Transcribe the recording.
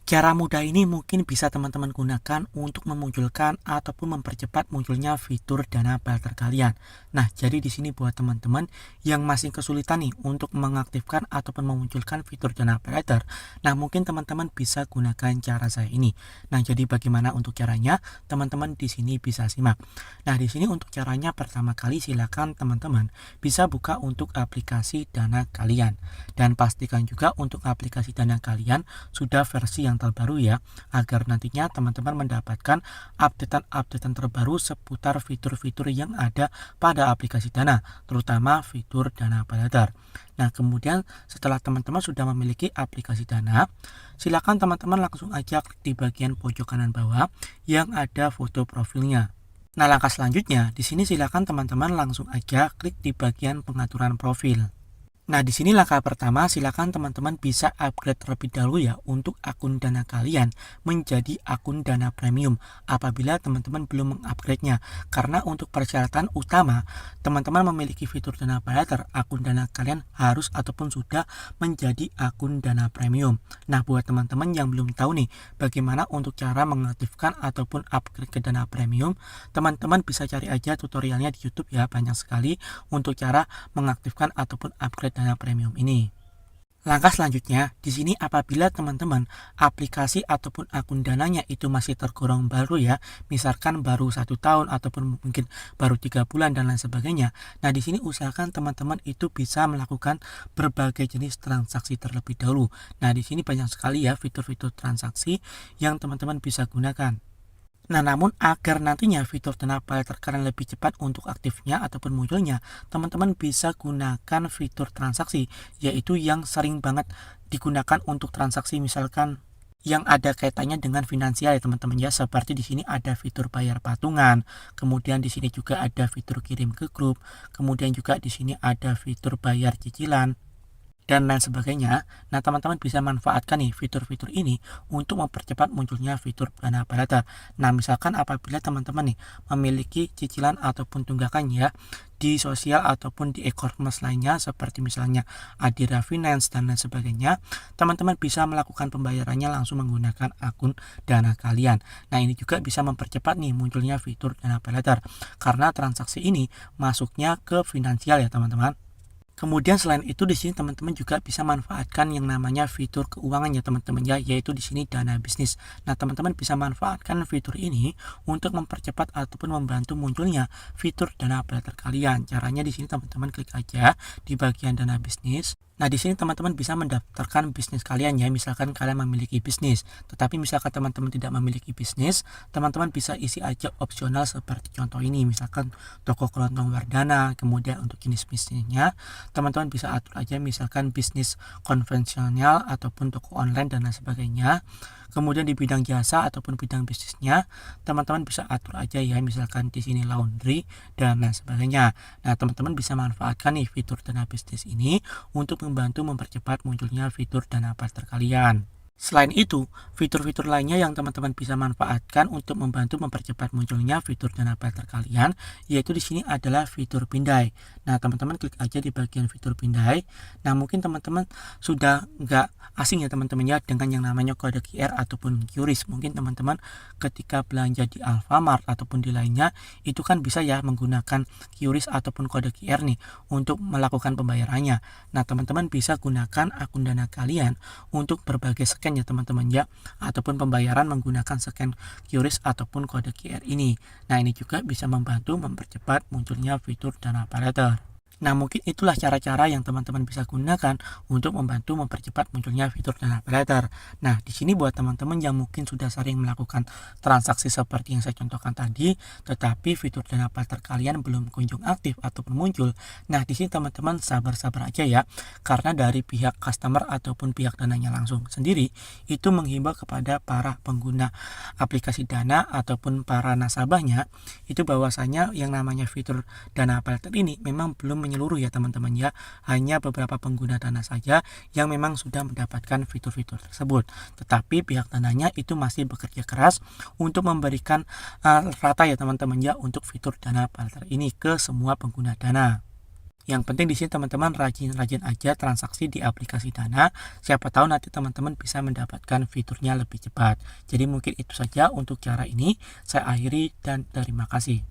Cara mudah ini mungkin bisa teman-teman gunakan untuk memunculkan ataupun mempercepat munculnya fitur dana barter kalian. Nah, jadi di sini buat teman-teman yang masih kesulitan nih untuk mengaktifkan ataupun memunculkan fitur dana barter. Nah, mungkin teman-teman bisa gunakan cara saya ini. Nah, jadi bagaimana untuk caranya? Teman-teman di sini bisa simak. Nah, di sini untuk caranya pertama kali silakan teman-teman bisa buka untuk aplikasi dana kalian. Dan pastikan juga untuk aplikasi dana kalian sudah versi yang terbaru ya, agar nantinya teman-teman mendapatkan updatean terbaru seputar fitur-fitur yang ada pada aplikasi Dana, terutama fitur Dana Barter. Nah, kemudian setelah teman-teman sudah memiliki aplikasi Dana, silakan teman-teman langsung aja klik di bagian pojok kanan bawah yang ada foto profilnya. Nah, langkah selanjutnya, di sini silakan teman-teman langsung aja klik di bagian pengaturan profil. Nah, di sini langkah pertama, silakan teman-teman bisa upgrade terlebih dahulu ya untuk akun Dana kalian menjadi akun Dana Premium apabila teman-teman belum mengupgrade-nya. Karena untuk persyaratan utama, teman-teman memiliki fitur Dana Barter, akun Dana kalian harus ataupun sudah menjadi akun Dana Premium. Nah, buat teman-teman yang belum tahu nih bagaimana untuk cara mengaktifkan ataupun upgrade ke Dana Premium, teman-teman bisa cari aja tutorialnya di YouTube ya, banyak sekali untuk cara mengaktifkan ataupun upgrade Dana Premium ini. Langkah selanjutnya, di sini apabila teman-teman aplikasi ataupun akun dananya itu masih tergolong baru ya, misalkan baru 1 tahun ataupun mungkin baru 3 bulan dan lain sebagainya. Nah, di sini usahakan teman-teman itu bisa melakukan berbagai jenis transaksi terlebih dahulu. Nah, di sini banyak sekali ya fitur-fitur transaksi yang teman-teman bisa gunakan. Nah, namun agar nantinya fitur Dana Barter kalian lebih cepat untuk aktifnya ataupun munculnya, teman-teman bisa gunakan fitur transaksi, yaitu yang sering banget digunakan untuk transaksi misalkan yang ada kaitannya dengan finansial ya teman-teman ya, seperti di sini ada fitur bayar patungan, kemudian di sini juga ada fitur kirim ke grup, kemudian juga di sini ada fitur bayar cicilan dan lain sebagainya. Nah, teman-teman bisa manfaatkan nih fitur-fitur ini untuk mempercepat munculnya fitur Dana Barter. Nah, misalkan apabila teman-teman nih memiliki cicilan ataupun tunggakan ya di sosial ataupun di e-commerce lainnya seperti misalnya Adira Finance dan lain sebagainya, teman-teman bisa melakukan pembayarannya langsung menggunakan akun Dana kalian. Nah, ini juga bisa mempercepat nih munculnya fitur Dana Barter karena transaksi ini masuknya ke finansial ya teman-teman. Kemudian selain itu di sini teman-teman juga bisa manfaatkan yang namanya fitur keuangan ya teman-teman ya, yaitu di sini dana bisnis. Nah, teman-teman bisa manfaatkan fitur ini untuk mempercepat ataupun membantu munculnya fitur Dana Barter kalian. Caranya di sini teman-teman klik aja di bagian dana bisnis. Nah, di sini teman-teman bisa mendaftarkan bisnis kalian ya, misalkan kalian memiliki bisnis. Tetapi misalkan teman-teman tidak memiliki bisnis, teman-teman bisa isi aja opsional seperti contoh ini, misalkan toko kelontong Wardana, kemudian untuk jenis bisnisnya, teman-teman bisa atur aja misalkan bisnis konvensional ataupun toko online dan lain sebagainya. Kemudian di bidang jasa ataupun bidang bisnisnya, teman-teman bisa atur aja ya, misalkan di sini laundry dan lain sebagainya. Nah, teman-teman bisa manfaatkan nih fitur dana bisnis ini untuk membantu mempercepat munculnya fitur Dana Barter kalian. Selain itu, fitur-fitur lainnya yang teman-teman bisa manfaatkan untuk membantu mempercepat munculnya fitur Dana Barter kalian, yaitu di sini adalah fitur pindai. Nah, teman-teman klik aja di bagian fitur pindai. Nah, mungkin teman-teman sudah nggak asing ya teman-teman ya dengan yang namanya kode QR ataupun QRIS. Mungkin teman-teman ketika belanja di Alfamart ataupun di lainnya, itu kan bisa ya menggunakan QRIS ataupun kode QR nih untuk melakukan pembayarannya. Nah, teman-teman bisa gunakan akun Dana kalian untuk berbagai scan ya teman-teman ya, ataupun pembayaran menggunakan scan QRIS ataupun kode QR ini. Nah, ini juga bisa membantu mempercepat munculnya fitur Dana Barter. Nah, mungkin itulah cara-cara yang teman-teman bisa gunakan untuk membantu mempercepat munculnya fitur Dana Barter. Nah, di sini buat teman-teman yang mungkin sudah sering melakukan transaksi seperti yang saya contohkan tadi, tetapi fitur Dana Barter kalian belum kunjung aktif ataupun muncul. Nah, di sini teman-teman sabar-sabar aja ya, karena dari pihak customer ataupun pihak dananya langsung sendiri itu menghimbau kepada para pengguna aplikasi Dana ataupun para nasabahnya itu bahwasanya yang namanya fitur Dana Barter ini memang belum menyeluruh ya teman-teman ya, hanya beberapa pengguna Dana saja yang memang sudah mendapatkan fitur-fitur tersebut, tetapi pihak Dananya itu masih bekerja keras untuk memberikan rata ya teman-teman ya untuk fitur Dana Barter ini ke semua pengguna Dana. Yang penting di sini teman-teman rajin-rajin aja transaksi di aplikasi Dana. Siapa tahu nanti teman-teman bisa mendapatkan fiturnya lebih cepat. Jadi mungkin itu saja untuk cara ini. Saya akhiri dan terima kasih.